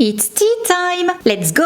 It's tea time! Let's go!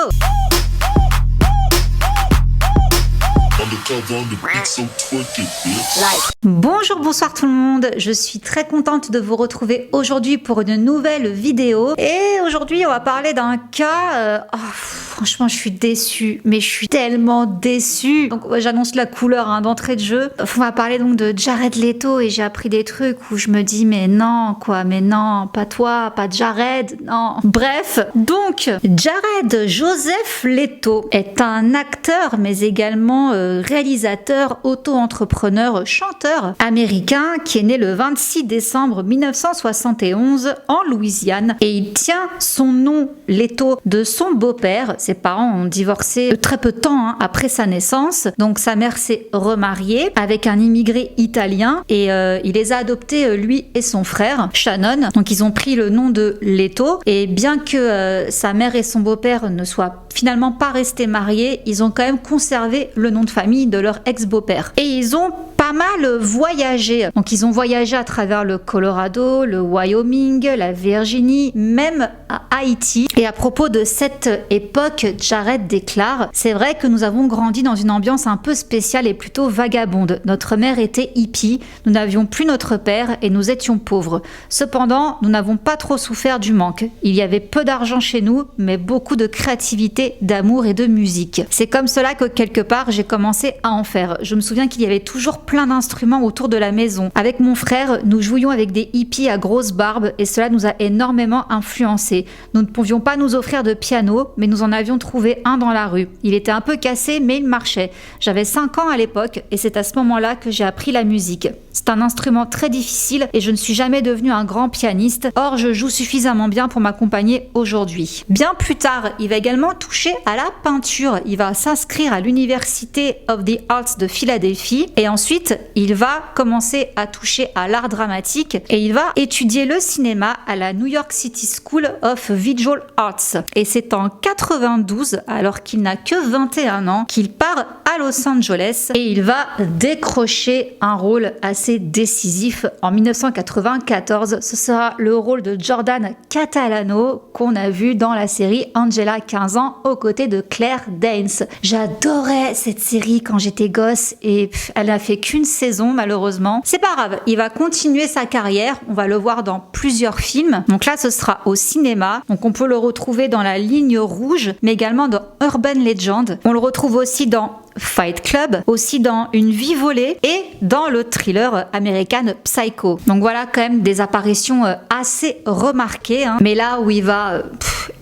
Bonjour, bonsoir tout le monde, je suis très contente de vous retrouver aujourd'hui pour une nouvelle vidéo et aujourd'hui on va parler d'un cas, franchement je suis déçue, mais je suis tellement déçue. Donc j'annonce la couleur d'entrée de jeu. On va parler donc de Jared Leto et j'ai appris des trucs où je me dis mais non quoi, mais non, pas toi, pas Jared, non. Bref, donc Jared Joseph Leto est un acteur mais également réalisateur, auto-entrepreneur, chanteur américain qui est né le 26 décembre 1971 en Louisiane et il tient son nom Leto de son beau-père. Ses parents ont divorcé très peu de temps après sa naissance, donc sa mère s'est remariée avec un immigré italien et il les a adoptés lui et son frère Shannon. Donc ils ont pris le nom de Leto et bien que sa mère et son beau-père ne soient finalement pas restés mariés, ils ont quand même conservé le nom de famille de leur ex-beau-père. Et ils ont pas mal voyagé. Donc ils ont voyagé à travers le Colorado, le Wyoming, la Virginie, même à Haïti. Et à propos de cette époque, Jared déclare: c'est vrai que nous avons grandi dans une ambiance un peu spéciale et plutôt vagabonde. Notre mère était hippie, nous n'avions plus notre père et nous étions pauvres. Cependant, nous n'avons pas trop souffert du manque. Il y avait peu d'argent chez nous, mais beaucoup de créativité, d'amour et de musique. C'est comme cela que quelque part j'ai commencé à en faire. Je me souviens qu'il y avait toujours plein d'instruments autour de la maison. Avec mon frère, nous jouions avec des hippies à grosse barbe et cela nous a énormément influencés. Nous ne pouvions pas nous offrir de piano, mais nous en avions trouvé un dans la rue. Il était un peu cassé, mais il marchait. J'avais 5 ans à l'époque et c'est à ce moment-là que j'ai appris la musique. C'est un instrument très difficile et je ne suis jamais devenu un grand pianiste. Or, je joue suffisamment bien pour m'accompagner aujourd'hui. Bien plus tard, il va également toucher à la peinture. Il va s'inscrire à l'University of the Arts de Philadelphie et ensuite, il va commencer à toucher à l'art dramatique et il va étudier le cinéma à la New York City School of Visual Arts. Et c'est en 92, alors qu'il n'a que 21 ans, qu'il part à Los Angeles et il va décrocher un rôle assez décisif en 1994. Ce sera le rôle de Jordan Catalano qu'on a vu dans la série Angela 15 ans aux côtés de Claire Danes. J'adorais cette série quand j'étais gosse et elle n'a fait qu'une saison malheureusement. C'est pas grave, il va continuer sa carrière, on va le voir dans plusieurs films. Donc là ce sera au cinéma, donc on peut le retrouver dans La Ligne Rouge, mais également dans Urban Legend. On le retrouve aussi dans Fight Club, aussi dans Une vie volée et dans le thriller American Psycho. Donc voilà quand même des apparitions assez remarquées, mais là où il va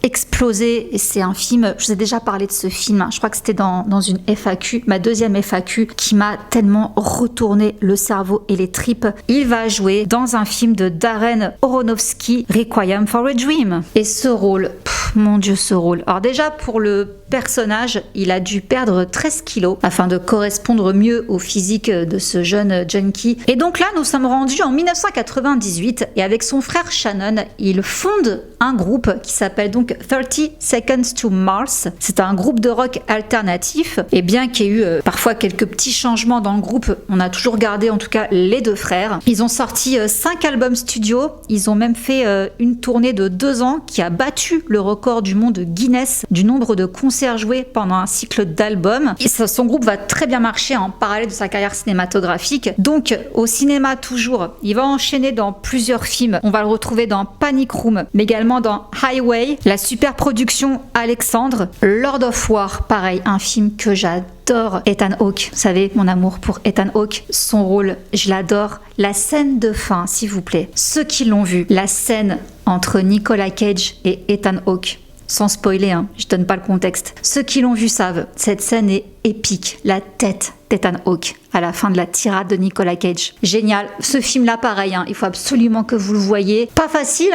exploser, et c'est un film, je vous ai déjà parlé de ce film, je crois que c'était dans une FAQ, ma deuxième FAQ, qui m'a tellement retourné le cerveau et les tripes. Il va jouer dans un film de Darren Aronofsky, Requiem for a Dream. Et ce rôle, mon Dieu, ce rôle. Alors déjà pour le personnage, il a dû perdre 13 kilos afin de correspondre mieux au physique de ce jeune junkie. Et donc là, nous sommes rendus en 1998 et avec son frère Shannon, il fonde un groupe qui s'appelle donc 30 Seconds to Mars. C'est un groupe de rock alternatif et bien qu'il y ait eu parfois quelques petits changements dans le groupe, on a toujours gardé en tout cas les deux frères. Ils ont sorti 5 albums studio, ils ont même fait une tournée de 2 ans qui a battu le record du monde Guinness du nombre de concerts joués pendant un cycle d'albums. Son groupe va très bien marcher en parallèle de sa carrière cinématographique. Donc au cinéma toujours, il va enchaîner dans plusieurs films. On va le retrouver dans Panic Room, mais également dans Highway, la super production Alexandre, Lord of War, pareil, un film que j'adore. Ethan Hawke, vous savez, mon amour pour Ethan Hawke, son rôle, je l'adore. La scène de fin, s'il vous plaît. Ceux qui l'ont vu, la scène entre Nicolas Cage et Ethan Hawke. Sans spoiler, je donne pas le contexte. Ceux qui l'ont vu savent, cette scène est épique. La tête d'Ethan Hawke à la fin de la tirade de Nicolas Cage. Génial. Ce film-là, pareil, il faut absolument que vous le voyez. Pas facile,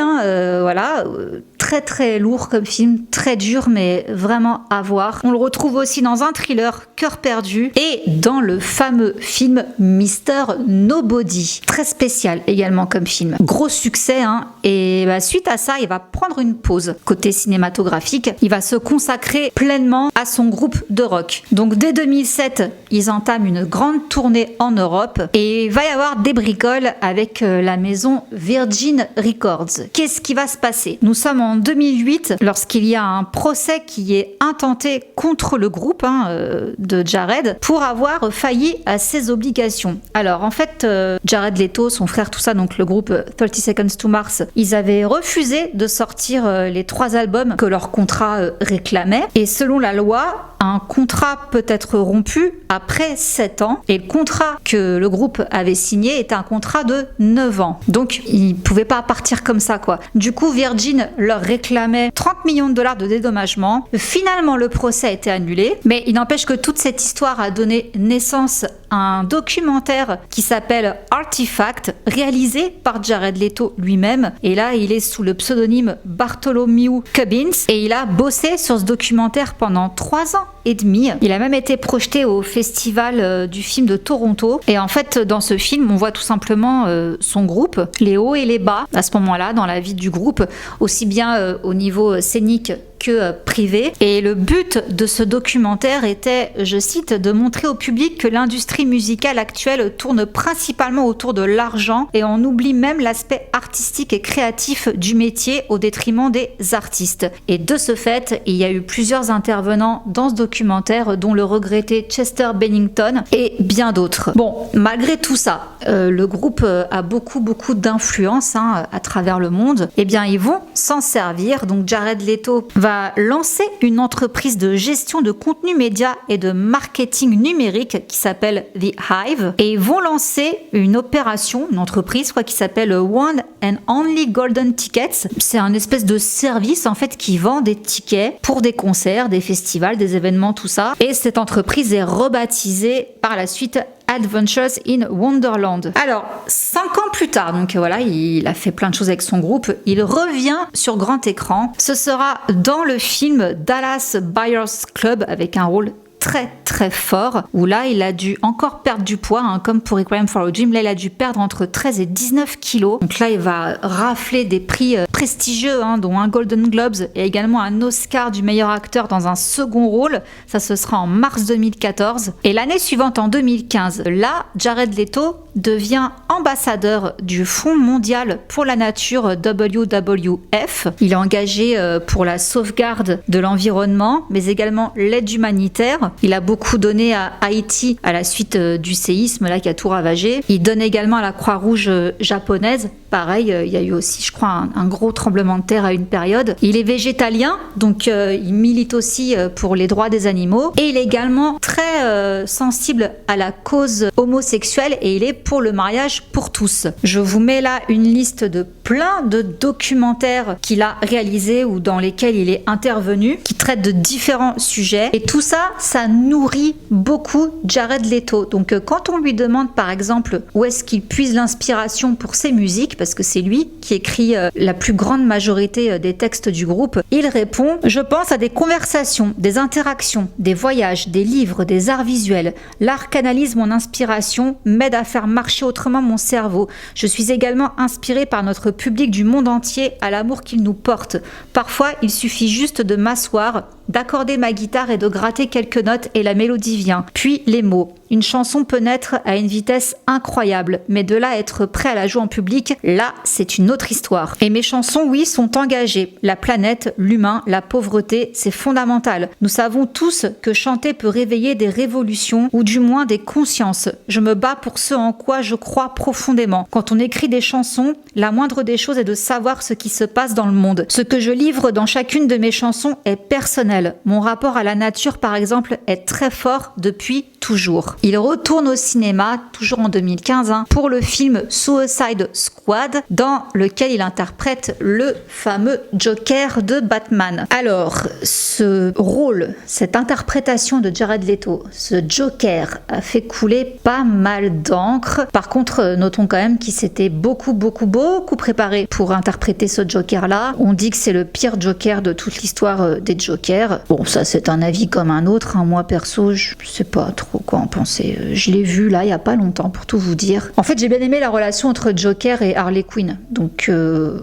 voilà. Très très lourd comme film, très dur, mais vraiment à voir. On le retrouve aussi dans un thriller, Cœur perdu, et dans le fameux film Mr. Nobody. Très spécial également comme film. Gros succès, et suite à ça, il va prendre une pause côté cinématographique. Il va se consacrer pleinement à son groupe de rock. Donc dès 2007, ils entament une grande tournée en Europe et il va y avoir des bricoles avec la maison Virgin Records. Qu'est-ce qui va se passer? Nous sommes en en 2008 lorsqu'il y a un procès qui est intenté contre le groupe de Jared pour avoir failli à ses obligations. Alors en fait, Jared Leto, son frère, tout ça, donc le groupe 30 Seconds to Mars, ils avaient refusé de sortir les 3 albums que leur contrat réclamait. Et selon la loi, un contrat peut être rompu après 7 ans. Et le contrat que le groupe avait signé était un contrat de 9 ans. Donc, ils ne pouvaient pas partir comme ça, quoi. Du coup, Virgin leur réclamait 30 millions de dollars de dédommagement. Finalement, le procès a été annulé. Mais il n'empêche que toute cette histoire a donné naissance à un documentaire qui s'appelle Artifact, réalisé par Jared Leto lui-même. Et là, il est sous le pseudonyme Bartholomew Cubbins. Et il a bossé sur ce documentaire pendant 3 ans et demi. Il a même été projeté au festival du film de Toronto. Et en fait, dans ce film, on voit tout simplement son groupe, les hauts et les bas, à ce moment-là, dans la vie du groupe, aussi bien au niveau scénique que privé. Et le but de ce documentaire était, je cite, de montrer au public que l'industrie musicale actuelle tourne principalement autour de l'argent et on oublie même l'aspect artistique et créatif du métier au détriment des artistes. Et de ce fait, il y a eu plusieurs intervenants dans ce documentaire, dont le regretté Chester Bennington et bien d'autres. Bon, malgré tout ça, le groupe a beaucoup d'influence à travers le monde. Eh bien, ils vont s'en servir. Donc, Jared Leto va lancer une entreprise de gestion de contenu média et de marketing numérique qui s'appelle The Hive, et ils vont lancer une opération, une entreprise qui s'appelle One and Only Golden Tickets. C'est un espèce de service en fait qui vend des tickets pour des concerts, des festivals, des événements, tout ça. Et cette entreprise est rebaptisée par la suite Adventures in Wonderland. Alors, 5 ans plus tard, donc voilà, il a fait plein de choses avec son groupe, il revient sur grand écran. Ce sera dans le film Dallas Buyers Club avec un rôle très fort, où là il a dû encore perdre du poids, comme pour Requiem for a Dream. Là il a dû perdre entre 13 et 19 kilos. Donc là il va rafler des prix prestigieux, dont un Golden Globes et également un Oscar du meilleur acteur dans un second rôle. Ça, ce sera en mars 2014. Et l'année suivante, en 2015, là Jared Leto devient ambassadeur du Fonds mondial pour la nature WWF. Il est engagé pour la sauvegarde de l'environnement, mais également l'aide humanitaire. Il a beaucoup donné à Haïti à la suite du séisme là qui a tout ravagé. Il donne également à la Croix-Rouge japonaise. Pareil, il y a eu aussi, je crois, un gros tremblement de terre à une période. Il est végétalien, donc il milite aussi pour les droits des animaux. Et il est également très sensible à la cause homosexuelle et il est pour le mariage pour tous. Je vous mets là une liste de plein de documentaires qu'il a réalisés ou dans lesquels il est intervenu, qui traitent de différents sujets. Et tout ça, ça nourrit beaucoup Jared Leto. Donc quand on lui demande par exemple où est-ce qu'il puise l'inspiration pour ses musiques, parce que c'est lui qui écrit la plus grande majorité des textes du groupe, il répond: je pense à des conversations, des interactions, des voyages, des livres, des arts visuels. L'art canalise mon inspiration, m'aide à faire marcher autrement mon cerveau. Je suis également inspiré par notre public du monde entier, à l'amour qu'il nous porte. Parfois, il suffit juste de m'asseoir, d'accorder ma guitare et de gratter quelques notes et la mélodie vient. Puis les mots. Une chanson peut naître à une vitesse incroyable, mais de là à être prêt à la jouer en public, là, c'est une autre histoire. Et mes chansons, oui, sont engagées. La planète, l'humain, la pauvreté, c'est fondamental. Nous savons tous que chanter peut réveiller des révolutions, ou du moins des consciences. Je me bats pour ce en quoi je crois profondément. Quand on écrit des chansons, la moindre des choses est de savoir ce qui se passe dans le monde. Ce que je livre dans chacune de mes chansons est personnel. Mon rapport à la nature, par exemple, est très fort depuis toujours. Il retourne au cinéma, toujours en 2015, pour le film Suicide Squad, dans lequel il interprète le fameux Joker de Batman. Alors, ce rôle, cette interprétation de Jared Leto, ce Joker, a fait couler pas mal d'encre. Par contre, notons quand même qu'il s'était beaucoup préparé pour interpréter ce Joker-là. On dit que c'est le pire Joker de toute l'histoire des Jokers. Bon, ça c'est un avis comme un autre. Moi perso, je sais pas trop quoi en penser. Je l'ai vu là il y a pas longtemps pour tout vous dire. En fait, j'ai bien aimé la relation entre Joker et Harley Quinn. Donc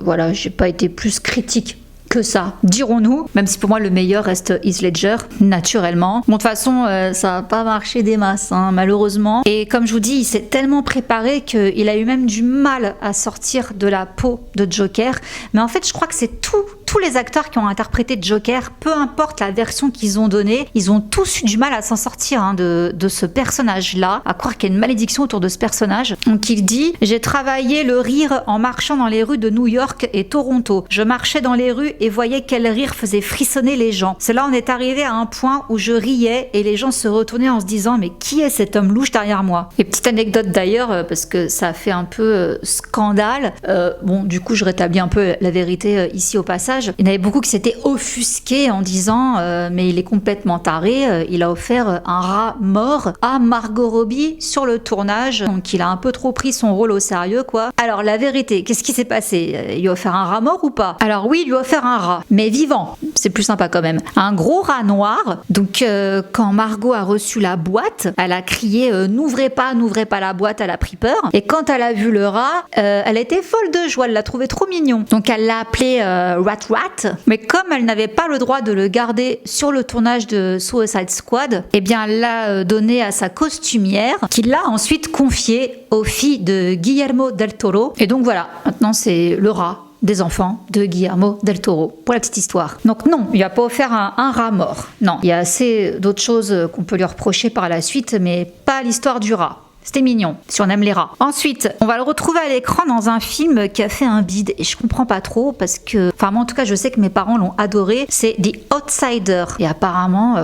voilà, j'ai pas été plus critique que ça, dirons-nous, même si pour moi le meilleur reste Heath Ledger, naturellement. Bon, de toute façon, ça n'a pas marché des masses, malheureusement. Et comme je vous dis, il s'est tellement préparé qu'il a eu même du mal à sortir de la peau de Joker. Mais en fait, je crois que c'est tout tous les acteurs qui ont interprété Joker, peu importe la version qu'ils ont donnée, ils ont tous eu du mal à s'en sortir de ce personnage-là, à croire qu'il y a une malédiction autour de ce personnage. Donc il dit: j'ai travaillé le rire en marchant dans les rues de New York et Toronto. Je marchais dans les rues et voyais quel rire faisait frissonner les gens. C'est là on est arrivé à un point où je riais et les gens se retournaient en se disant: mais qui est cet homme louche derrière moi? Et petite anecdote d'ailleurs, parce que ça a fait un peu scandale, bon du coup je rétablis un peu la vérité ici au passage, il y en avait beaucoup qui s'étaient offusqués en disant mais il est complètement taré, il a offert un rat mort à Margot Robbie sur le tournage, donc il a un peu trop pris son rôle au sérieux quoi. Alors la vérité, qu'est-ce qui s'est passé? Il lui a offert un rat mort ou pas? Alors oui, il lui a offert un rat, mais vivant, c'est plus sympa quand même. Un gros rat noir, donc quand Margot a reçu la boîte, elle a crié n'ouvrez pas la boîte, elle a pris peur, et quand elle a vu le rat, elle était folle de joie, elle l'a trouvé trop mignon, donc elle l'a appelé Rat Rat, mais comme elle n'avait pas le droit de le garder sur le tournage de Suicide Squad, eh bien elle l'a donné à sa costumière, qui l'a ensuite confié aux filles de Guillermo del Toro, et donc voilà, maintenant c'est le rat des enfants de Guillermo del Toro, pour la petite histoire. Donc non, il n'a pas offert un rat mort. Non, il y a assez d'autres choses qu'on peut lui reprocher par la suite, mais pas l'histoire du rat. C'était mignon, si on aime les rats. Ensuite, on va le retrouver à l'écran dans un film qui a fait un bide, et je comprends pas trop, parce que... Enfin, moi en tout cas, je sais que mes parents l'ont adoré, c'est The Outsider. Et apparemment...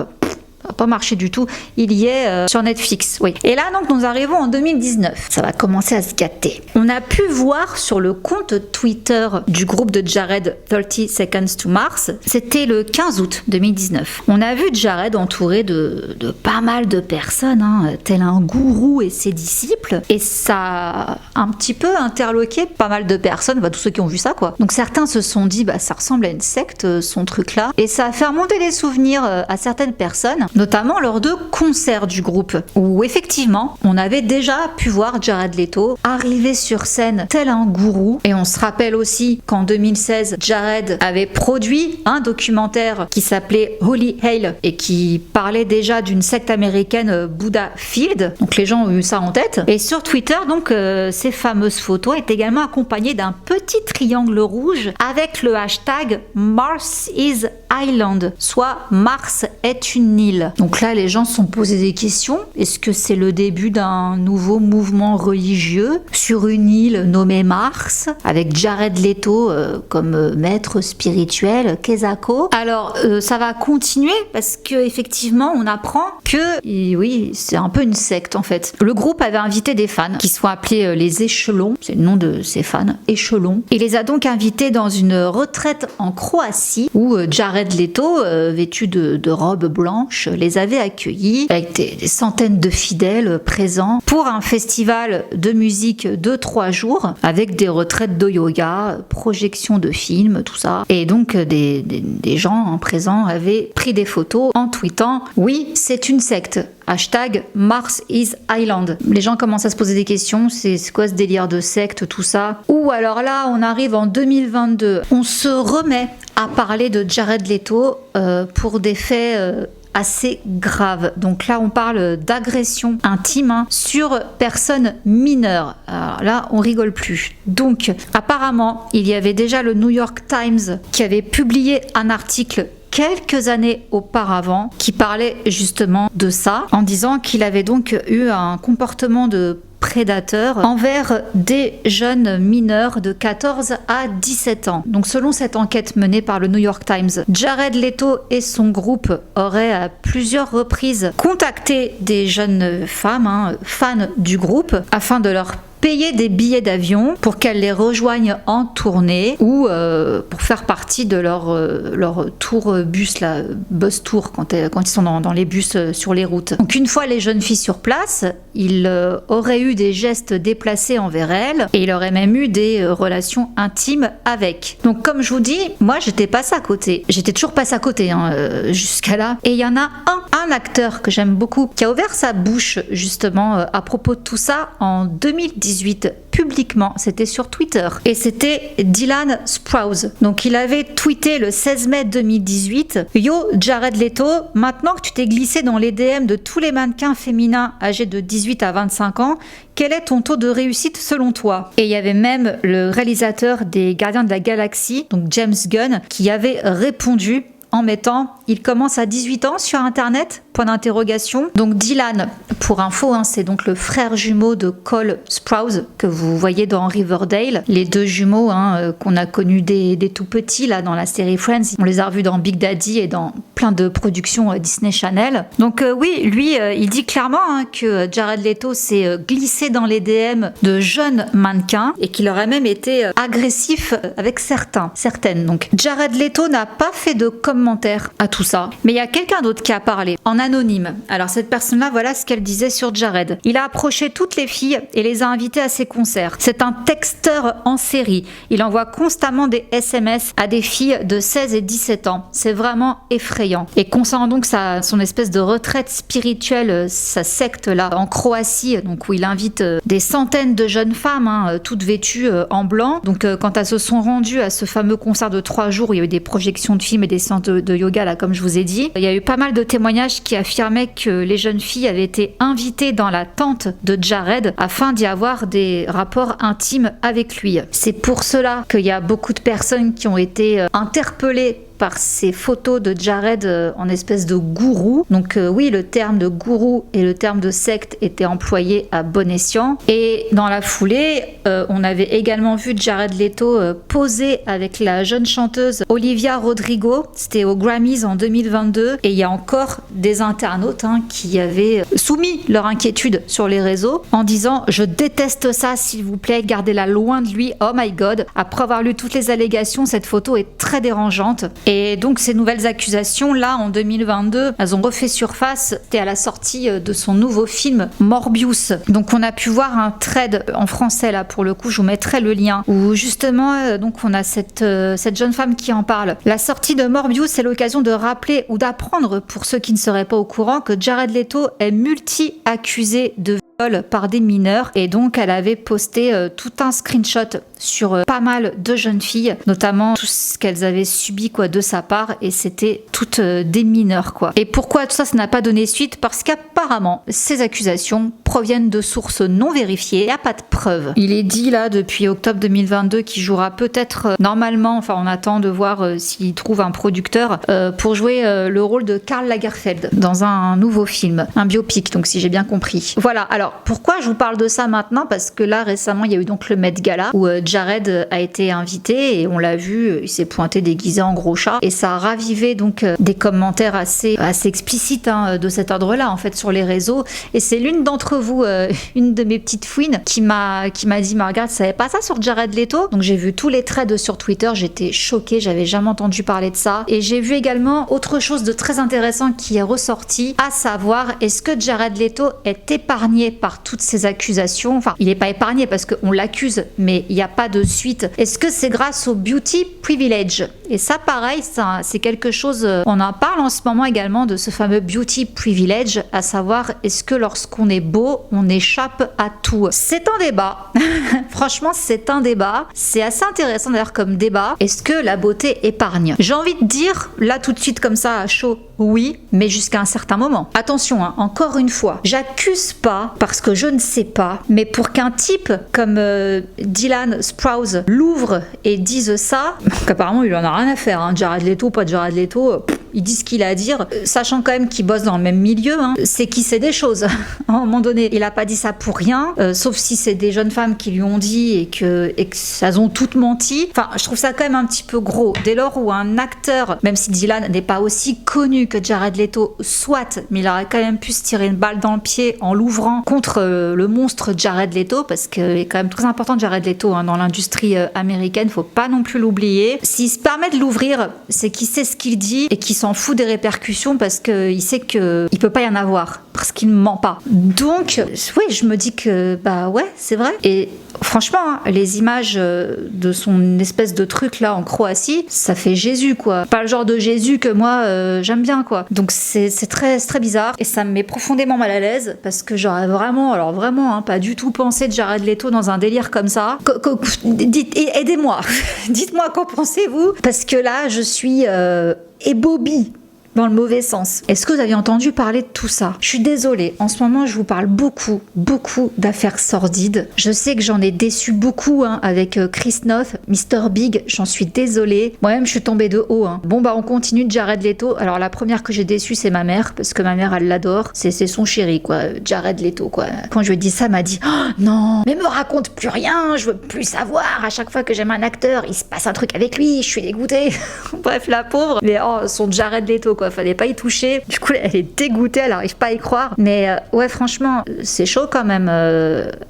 ça n'a pas marché du tout, il y est sur Netflix, oui. Et là donc nous arrivons en 2019, ça va commencer à se gâter. On a pu voir sur le compte Twitter du groupe de Jared 30 Seconds to Mars, c'était le 15 août 2019. On a vu Jared entouré de pas mal de personnes, tel un gourou et ses disciples, et ça a un petit peu interloqué pas mal de personnes, tous ceux qui ont vu ça quoi. Donc certains se sont dit ça ressemble à une secte son truc là, et ça a fait remonter des souvenirs à certaines personnes, notamment lors de concerts du groupe, où effectivement, on avait déjà pu voir Jared Leto arriver sur scène tel un gourou, et on se rappelle aussi qu'en 2016, Jared avait produit un documentaire qui s'appelait Holy Hail, et qui parlait déjà d'une secte américaine Buddha Field, donc les gens ont eu ça en tête, et sur Twitter, donc ces fameuses photos étaient également accompagnées d'un petit triangle rouge avec le hashtag Mars is Island, soit Mars est une île. Donc là, les gens se sont posés des questions. Est-ce que c'est le début d'un nouveau mouvement religieux sur une île nommée Mars, avec Jared Leto comme maître spirituel, Kezako? Alors, ça va continuer parce qu'effectivement, on apprend que, oui, c'est un peu une secte en fait. Le groupe avait invité des fans qui sont appelés les Échelons, c'est le nom de ces fans, Échelons. Il les a donc invités dans une retraite en Croatie où Jared Leto, vêtu de robes blanches, les avait accueillis avec des centaines de fidèles présents pour un festival de musique de 3 jours avec des retraites de yoga, projections de films, tout ça. Et donc des gens en présent avaient pris des photos en tweetant « Oui, c'est une secte ». Hashtag Mars is Island. Les gens commencent à se poser des questions, c'est quoi ce délire de secte, tout ça? Ou alors là, on arrive en 2022, on se remet à parler de Jared Leto pour des faits assez graves. Donc là, on parle d'agression intime sur personnes mineures. Alors là, on rigole plus. Donc, apparemment, il y avait déjà le New York Times qui avait publié un article quelques années auparavant qui parlait justement de ça, en disant qu'il avait donc eu un comportement de prédateur envers des jeunes mineurs de 14 à 17 ans. Donc selon cette enquête menée par le New York Times, Jared Leto et son groupe auraient à plusieurs reprises contacté des jeunes femmes, fans du groupe, afin de leur payer des billets d'avion pour qu'elles les rejoignent en tournée ou pour faire partie de leur tour bus, là, bus tour, quand ils sont dans les bus sur les routes. Donc une fois les jeunes filles sur place, il aurait eu des gestes déplacés envers elles et il aurait même eu des relations intimes avec. Donc comme je vous dis, moi j'étais passée à côté. J'étais toujours passée à côté jusqu'à là. Et il y en a un acteur que j'aime beaucoup qui a ouvert sa bouche justement à propos de tout ça en 2019. 2018 publiquement, c'était sur Twitter, et c'était Dylan Sprouse. Donc il avait tweeté le 16 mai 2018: Yo Jared Leto, maintenant que tu t'es glissé dans les DM de tous les mannequins féminins âgés de 18 à 25 ans, quel est ton taux de réussite selon toi? Et il y avait même le réalisateur des Gardiens de la Galaxie, donc James Gunn, qui avait répondu en mettant « Il commence à 18 ans sur Internet ?» Point d'interrogation. Donc Dylan, pour info, c'est donc le frère jumeau de Cole Sprouse que vous voyez dans Riverdale. Les deux jumeaux qu'on a connus des tout petits là dans la série Friends. On les a revus dans Big Daddy et dans plein de productions Disney Channel. Donc oui, lui, il dit clairement que Jared Leto s'est glissé dans les DM de jeunes mannequins et qu'il aurait même été agressif avec certaines. Donc Jared Leto n'a pas fait de commentaires à tout ça, mais il y a quelqu'un d'autre qui a parlé en anonyme. Alors cette personne-là, voilà ce qu'elle disait sur Jared. Il a approché toutes les filles et les a invitées à ses concerts. C'est un texteur en série. Il envoie constamment des SMS à des filles de 16 et 17 ans. C'est vraiment effrayant. Et concernant donc son espèce de retraite spirituelle, sa secte là en Croatie, donc où il invite des centaines de jeunes femmes, toutes vêtues en blanc. Donc quand elles se sont rendues à ce fameux concert de 3 jours où il y a eu des projections de films et des séances de yoga là, comme je vous ai dit, il y a eu pas mal de témoignages qui affirmait que les jeunes filles avaient été invitées dans la tente de Jared afin d'y avoir des rapports intimes avec lui. C'est pour cela qu'il y a beaucoup de personnes qui ont été interpellées par ces photos de Jared en espèce de gourou. Donc oui, le terme de gourou et le terme de secte étaient employés à bon escient. Et dans la foulée, on avait également vu Jared Leto poser avec la jeune chanteuse Olivia Rodrigo. C'était aux Grammys en 2022. Et il y a encore des internautes qui avaient soumis leur inquiétude sur les réseaux en disant « Je déteste ça, s'il vous plaît, gardez-la loin de lui. Oh my God !» Après avoir lu toutes les allégations, cette photo est très dérangeante. Et donc ces nouvelles accusations, là, en 2022, elles ont refait surface. C'était à la sortie de son nouveau film Morbius. Donc on a pu voir un thread en français, là, pour le coup, je vous mettrai le lien, où justement, donc on a cette jeune femme qui en parle. La sortie de Morbius, c'est l'occasion de rappeler ou d'apprendre, pour ceux qui ne seraient pas au courant, que Jared Leto est multi-accusé de viol par des mineurs, et donc elle avait posté tout un screenshot sur pas mal de jeunes filles, notamment tout ce qu'elles avaient subi de sa part, et c'était toutes des mineurs Et pourquoi tout ça, ça n'a pas donné suite? Parce qu'apparemment ces accusations proviennent de sources non vérifiées, il n'y a pas de preuves. Il est dit là depuis octobre 2022 qu'il jouera peut-être normalement, enfin on attend de voir s'il trouve un producteur pour jouer le rôle de Karl Lagerfeld dans un nouveau film, un biopic, donc si j'ai bien compris. Voilà, alors pourquoi je vous parle de ça maintenant? Parce que là récemment il y a eu donc le Met Gala où Jared a été invité et on l'a vu, il s'est pointé déguisé en gros chat, et ça a ravivé donc des commentaires assez explicites de cet ordre-là en fait sur les réseaux. Et c'est l'une d'entre vous, une de mes petites fouines, qui m'a dit Margaret, tu savais pas ça sur Jared Leto? Donc j'ai vu tous les threads sur Twitter, j'étais choquée, j'avais jamais entendu parler de ça. Et j'ai vu également autre chose de très intéressant qui est ressorti, à savoir, est-ce que Jared Leto est épargné par toutes ces accusations? Enfin, il n'est pas épargné parce qu'on l'accuse, mais il n'y a pas de suite. Est-ce que c'est grâce au beauty privilege? Et ça, pareil, c'est quelque chose, on en parle en ce moment également de ce fameux beauty privilege, à savoir, est-ce que lorsqu'on est beau, on échappe à tout? C'est un débat. Franchement, c'est un débat. C'est assez intéressant d'ailleurs comme débat. Est-ce que la beauté épargne? J'ai envie de dire, là tout de suite comme ça à chaud, oui, mais jusqu'à un certain moment. Attention, encore une fois, j'accuse pas parce que je ne sais pas, mais pour qu'un type comme Dylan Sprouse l'ouvre et dise ça, qu'apparemment il en a rien à faire, Jared Leto, pas Jared Leto, il dit ce qu'il a à dire, sachant quand même qu'il bosse dans le même milieu, c'est qu'il sait des choses. À un moment donné, il a pas dit ça pour rien, sauf si c'est des jeunes femmes qui lui ont dit et qu'elles ont toutes menti. Enfin, je trouve ça quand même un petit peu gros. Dès lors où un acteur, même si Dylan n'est pas aussi connu que Jared Leto, soit, mais il aurait quand même pu se tirer une balle dans le pied en l'ouvrant contre le monstre Jared Leto, parce qu'il est quand même très important Jared Leto dans l'industrie américaine, faut pas non plus l'oublier. S'il se permet de l'ouvrir, c'est qu'il sait ce qu'il dit et qu'il s'en fout des répercussions, parce qu'il sait qu'il peut pas y en avoir. parce qu'il ne ment pas. Donc, oui, je me dis que, bah ouais, c'est vrai. Et franchement, hein, les images de son espèce de truc là en Croatie, ça fait Jésus, quoi. Pas le genre de Jésus que moi, j'aime bien, quoi. Donc, c'est très, très bizarre. Et ça me met profondément mal à l'aise, parce que j'aurais vraiment, alors vraiment, hein, pas du tout pensé de Jared Leto dans un délire comme ça. Aidez-moi. Dites-moi qu'en pensez-vous, parce que là, je suis ébobie. Dans le mauvais sens. Est-ce que vous avez entendu parler de tout ça? Je suis désolée, en ce moment je vous parle beaucoup d'affaires sordides. Je sais que j'en ai déçu beaucoup hein, avec Chris Noth, Mr. Big, j'en suis désolée. Moi-même je suis tombée de haut. Hein. Bon bah on continue de Jared Leto. Alors la première que j'ai déçue c'est ma mère, parce que ma mère elle l'adore. C'est son chéri quoi, Jared Leto quoi. Quand je lui ai dit ça, elle m'a dit oh, non, mais me raconte plus rien, je veux plus savoir. À chaque fois que j'aime un acteur, il se passe un truc avec lui, je suis dégoûtée. Bref la pauvre, mais oh son Jared Leto quoi. Fallait pas y toucher. Du coup, elle est dégoûtée, elle arrive pas à y croire. Mais ouais, franchement, c'est chaud quand même.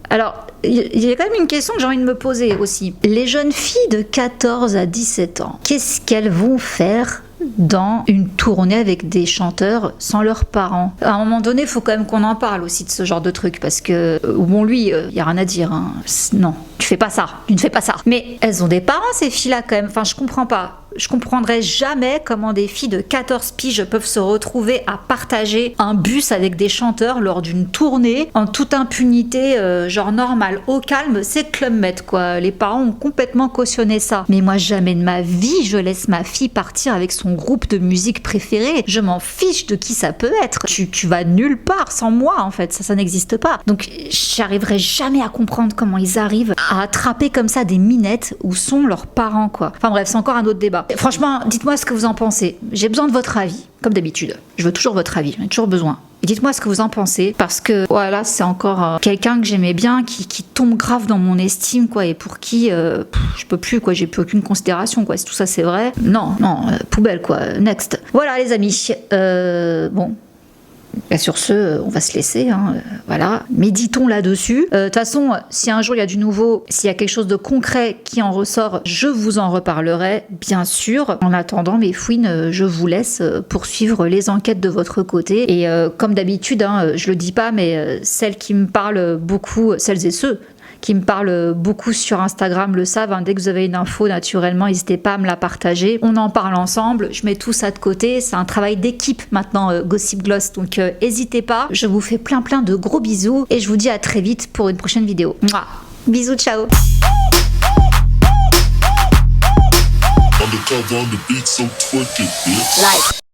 Alors, il y a quand même une question que j'ai envie de me poser aussi. Les jeunes filles de 14 à 17 ans, qu'est-ce qu'elles vont faire dans une tournée avec des chanteurs sans leurs parents? À un moment donné, il faut quand même qu'on en parle aussi de ce genre de truc, parce que, bon, lui, il y a rien à dire. Hein. Non, tu fais pas ça, tu ne fais pas ça. Mais elles ont des parents, ces filles-là, quand même. Enfin, je comprends pas. Je comprendrais jamais comment des filles de 14 piges peuvent se retrouver à partager un bus avec des chanteurs lors d'une tournée en toute impunité, genre normal, au calme, c'est Club Med quoi. Les parents ont complètement cautionné ça. Mais moi jamais de ma vie je laisse ma fille partir avec son groupe de musique préféré. Je m'en fiche de qui ça peut être. Tu vas nulle part sans moi en fait, ça n'existe pas. Donc j'arriverai jamais à comprendre comment ils arrivent à attraper comme ça des minettes où sont leurs parents quoi. Enfin bref, c'est encore un autre débat. Franchement, dites-moi ce que vous en pensez. J'ai besoin de votre avis, comme d'habitude. Je veux toujours votre avis, j'en ai toujours besoin. Et dites-moi ce que vous en pensez, parce que voilà, c'est encore quelqu'un que j'aimais bien, qui tombe grave dans mon estime, quoi, et pour qui je peux plus, quoi, j'ai plus aucune considération, quoi. Si tout ça c'est vrai, non, poubelle, quoi. Next. Voilà, les amis. Bon. Et sur ce, on va se laisser, hein, voilà, méditons là-dessus. De toute façon, si un jour il y a du nouveau, s'il y a quelque chose de concret qui en ressort, je vous en reparlerai, bien sûr. En attendant, mes fouines, je vous laisse poursuivre les enquêtes de votre côté. Et comme d'habitude, hein, je le dis pas, mais celles qui me parlent beaucoup, celles et ceux qui me parlent beaucoup sur Instagram le savent, hein, dès que vous avez une info, naturellement, n'hésitez pas à me la partager. On en parle ensemble, je mets tout ça de côté, c'est un travail d'équipe maintenant, Gossip Gloss, donc n'hésitez pas. Je vous fais plein de gros bisous et je vous dis à très vite pour une prochaine vidéo. Mouah. Bisous, ciao. Undercover on the beat, so twerk it, bitch. Like.